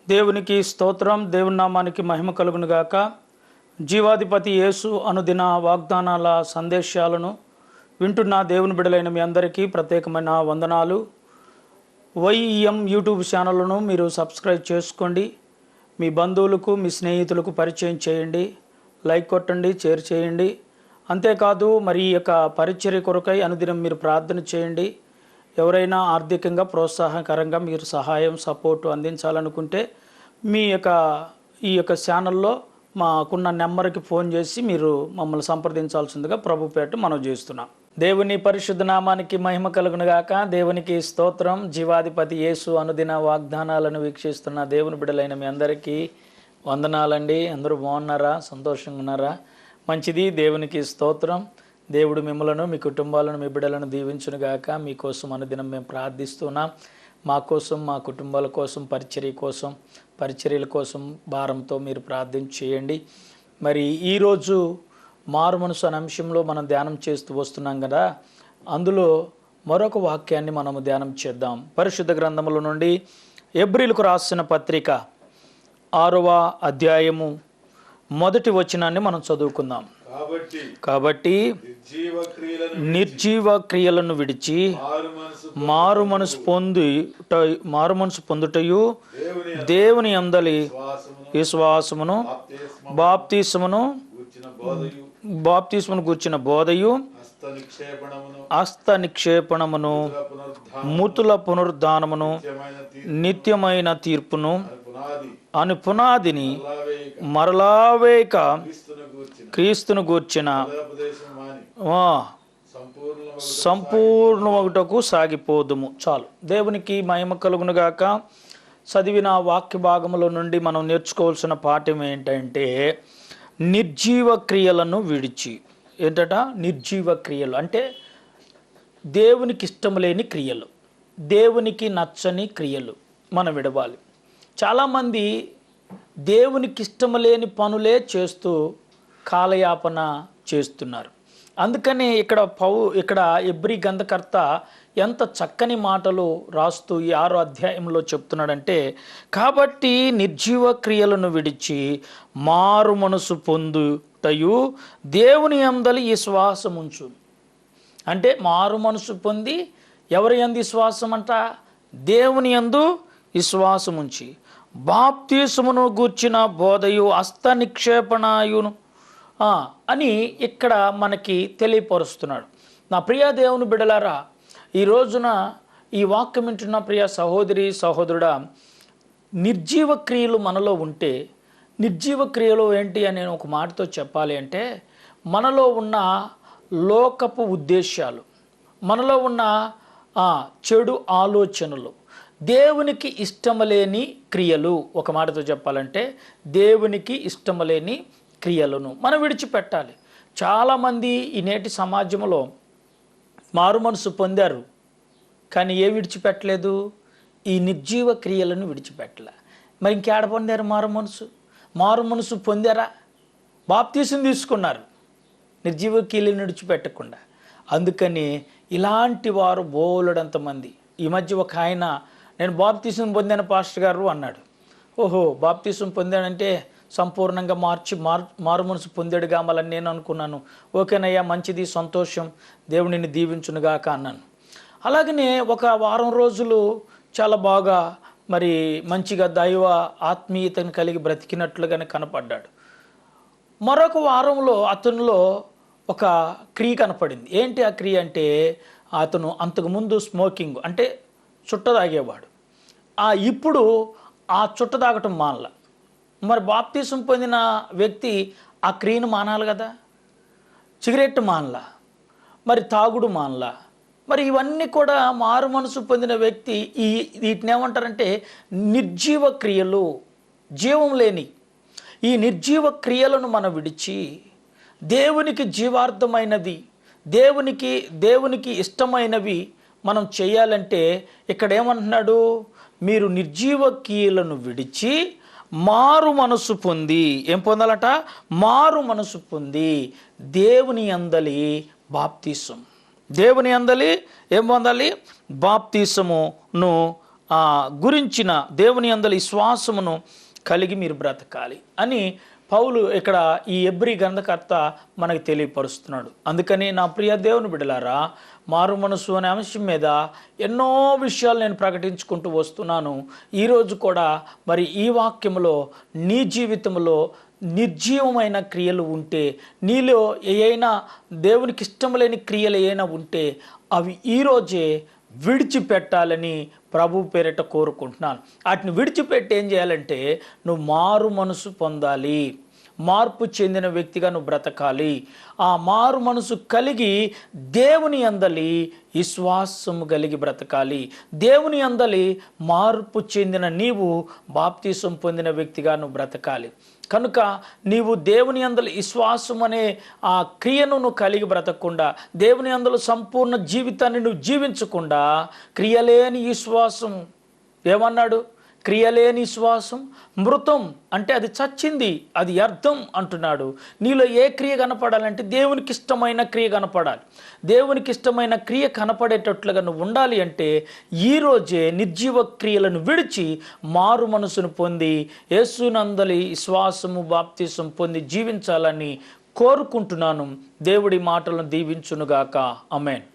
దేవునికి స్తోత్రం. దేవుని నామానికి మహిమ కలుగును గాక. జీవాధిపతి యేసు అనుదిన వాగ్దానాల సందేశాలను వింటున్న దేవుని బిడలైన మీ అందరికీ ప్రత్యేకమైన వందనాలు. వైఎం యూట్యూబ్ ఛానల్ను మీరు సబ్స్క్రైబ్ చేసుకోండి. మీ బంధువులకు మీ స్నేహితులకు పరిచయం చేయండి. లైక్ కొట్టండి, షేర్ చేయండి. అంతేకాదు మరి ఈ యొక్క పరిచర్య కొరకై అనుదినం మీరు ప్రార్థన చేయండి. ఎవరైనా ఆర్థికంగా ప్రోత్సాహకరంగా మీరు సహాయం సపోర్టు అందించాలనుకుంటే ఈ యొక్క ఛానల్లో మాకున్న నెంబర్కి ఫోన్ చేసి మీరు మమ్మల్ని సంప్రదించాల్సిందిగా ప్రభుపేట మనం చేస్తున్నాం. దేవుని పరిశుద్ధ నామానికి మహిమ కలుగునుగాక. దేవునికి స్తోత్రం. జీవాధిపతి యేసు అనుదిన వాగ్దానాలను వీక్షిస్తున్న దేవుని బిడ్డలైన మీ అందరికీ వందనాలండి. అందరూ బాగున్నారా? సంతోషంగా ఉన్నారా? మంచిది. దేవునికి స్తోత్రం. దేవుడు మిమ్మలను, మీ కుటుంబాలను, మీ బిడ్డలను దీవించునుగాక. మీకోసం అనుదినం మేము ప్రార్థిస్తున్నాం. మా కోసం, మా కుటుంబాల కోసం, పరిచర్యల కోసం భారంతో మీరు ప్రార్థన చేయండి. మరి ఈరోజు మారు మనసు అనే అంశంలో మనం ధ్యానం చేస్తూ వస్తున్నాం కదా, అందులో మరొక వాక్యాన్ని మనము ధ్యానం చేద్దాం. పరిశుద్ధ గ్రంథముల నుండి హెబ్రీయులకు రాసిన పత్రిక 6వ అధ్యాయము 1వ వచనాన్ని మనం చదువుకుందాం. కాబట్టి నిర్జీవ క్రియలను విడిచి మారు మనసు పొందుటయు దేవుని అందలి విశ్వాసమును బాప్తిస్మమును గూర్చిన బోధయు హస్త నిక్షేపణమును మూతుల పునరుద్ధానమును నిత్యమైన తీర్పును అని పునాదిని మరలా వేయక క్రీస్తును గూర్చిన సంపూర్ణముటకు సాగిపోదుము. చాలు. దేవునికి మహిమ కలుగునుగాక. చదివిన వాక్య భాగముల నుండి మనం నేర్చుకోవాల్సిన పాఠం ఏంటంటే నిర్జీవ క్రియలను విడిచి. ఏంటట? నిర్జీవ క్రియలు అంటే దేవునికి ఇష్టం లేని క్రియలు, దేవునికి నచ్చని క్రియలు మనం విడవాలి. చాలామంది దేవునికి ఇష్టం లేని పనులే చేస్తూ కాలయాపన చేస్తున్నారు. అందుకని ఇక్కడ హెబ్రీ గ్రంథకర్త ఎంత చక్కని మాటలు రాస్తూ ఈ 6వ అధ్యాయంలో చెప్తున్నాడంటే, కాబట్టి నిర్జీవ క్రియలను విడిచి మారు మనసు పొందుటయు దేవుని యందలి విశ్వాసం ఉంచు. అంటే మారు మనసు పొంది ఎవరి యందు విశ్వాసం అంట? దేవుని యందు విశ్వాసం ఉంచి బాప్తిస్మమును గూర్చిన బోధయు హస్త నిక్షేపణయును అని ఇక్కడ మనకి తెలియపరుస్తున్నాడు. నా ప్రియ దేవుని బిడ్డలారా, ఈ రోజున ఈ వాక్యం వింటున్న ప్రియ సహోదరి సహోదరుడా, నిర్జీవ క్రియలు మనలో ఉంటే, నిర్జీవ క్రియలు ఏంటి అని నేను ఒక మాటతో చెప్పాలి అంటే, మనలో ఉన్న లోకపు ఉద్దేశాలు, మనలో ఉన్న చెడు ఆలోచనలు, దేవునికి ఇష్టమలేని క్రియలు, ఒక మాటతో చెప్పాలంటే దేవునికి ఇష్టమలేని క్రియలను మనం విడిచిపెట్టాలి. చాలామంది ఈ నేటి సమాజంలో మారు మనసు పొందారు, కానీ ఏ విడిచిపెట్టలేదు? ఈ నిర్జీవ క్రియలను విడిచిపెట్టలే. మరి ఇంకేడ పొందారు మారు మనసు పొందారా? బాప్తీసం తీసుకున్నారు, నిర్జీవ క్రియలను విడిచిపెట్టకుండా. అందుకని ఇలాంటి వారు బోలెడంతమంది. ఈ మధ్య ఒక ఆయన, నేను బాప్తీసం పొందాను పాస్టర్ గారు అన్నాడు. ఓహో, బాప్తీసం పొందాడంటే సంపూర్ణంగా మారు మనసు పొందాడు కావాలని నేను అనుకున్నాను. ఓకేనయ్యా, మంచిది, సంతోషం, దేవుడిని దీవించునుగాక అన్నాను. అలాగనే ఒక వారం రోజులు చాలా బాగా మరి మంచిగా దైవ ఆత్మీయతను కలిగి బ్రతికినట్లుగానే కనపడ్డాడు. మరొక వారంలో అతనిలో ఒక క్రియ కనపడింది. ఏంటి ఆ క్రియ అంటే, అతను అంతకుముందు స్మోకింగ్ అంటే చుట్ట తాగేవాడు. ఇప్పుడు ఆ చుట్ట తాగటం మానల. మరి బాప్తీసం పొందిన వ్యక్తి ఆ క్రియను మానాలి కదా. సిగరెట్ మానలా, మరి తాగుడు మానలా. మరి ఇవన్నీ కూడా మారు మనసు పొందిన వ్యక్తి వీటిని ఏమంటారంటే నిర్జీవ క్రియలు, జీవం లేని ఈ నిర్జీవ క్రియలను మనం విడిచి దేవునికి జీవార్థమైనది, దేవునికి ఇష్టమైనవి మనం చేయాలంటే ఇక్కడ ఏమంటున్నాడు? మీరు నిర్జీవ క్రియలను విడిచి మారు మనసు పొంది, ఏం పొందాలట? మారు మనసు పొంది దేవుని అందలి బాప్తీసం, దేవుని అందలి ఏం పొందాలి? బాప్తీసమును గురించిన దేవుని యందలి విశ్వాసమును కలిగి మీరు బ్రతకాలి అని పౌలు ఇక్కడ ఈ హెబ్రీ గ్రంథకర్త మనకు తెలియపరుస్తున్నాడు. అందుకని నా ప్రియ దేవుని బిడ్డలారా, మారు మనసు అనే అంశం మీద ఎన్నో విషయాలు నేను ప్రకటించుకుంటూ వస్తున్నాను. ఈరోజు కూడా మరి ఈ వాక్యములో నీ జీవితంలో నిర్జీవమైన క్రియలు ఉంటే, నీలో ఏవైనా దేవునికి ఇష్టం లేని క్రియలు ఏమైనా ఉంటే అవి ఈరోజే విడిచిపెట్టాలని ప్రభు పేరిట కోరుకుంటున్నాను. వాటిని విడిచిపెట్టి ఏం చేయాలంటే నువ్వు మారు మనసు పొందాలి, మార్పు చెందిన వ్యక్తిగా నువ్వు బ్రతకాలి. ఆ మారు మనసు కలిగి దేవుని యందలి విశ్వాసము కలిగి బ్రతకాలి. దేవుని యందలి మార్పు చెందిన నీవు బాప్తీసం పొందిన వ్యక్తిగా నువ్వు బ్రతకాలి. కనుక నీవు దేవుని యందలి విశ్వాసం అనే ఆ క్రియను నువ్వు కలిగి బ్రతకకుండా, దేవుని యందలి సంపూర్ణ జీవితాన్ని నువ్వు జీవించకుండా క్రియలేని విశ్వాసం, ఏమన్నాడు? క్రియలేని విశ్వాసం మృతం, అంటే అది చచ్చింది, అది వ్యర్థం అంటున్నాడు. నీలో ఏ క్రియ కనపడాలంటే దేవునికి ఇష్టమైన క్రియ కనపడాలి. దేవునికి ఇష్టమైన క్రియ కనపడేటట్లుగా నువ్వు ఉండాలి అంటే ఈరోజే నిర్జీవ క్రియలను విడిచి మారు మనసును పొంది యేసునందలి విశ్వాసము బాప్తిసం పొంది జీవించాలని కోరుకుంటున్నాను. దేవుడి మాటలను దీవించునుగాక. ఆమేన్.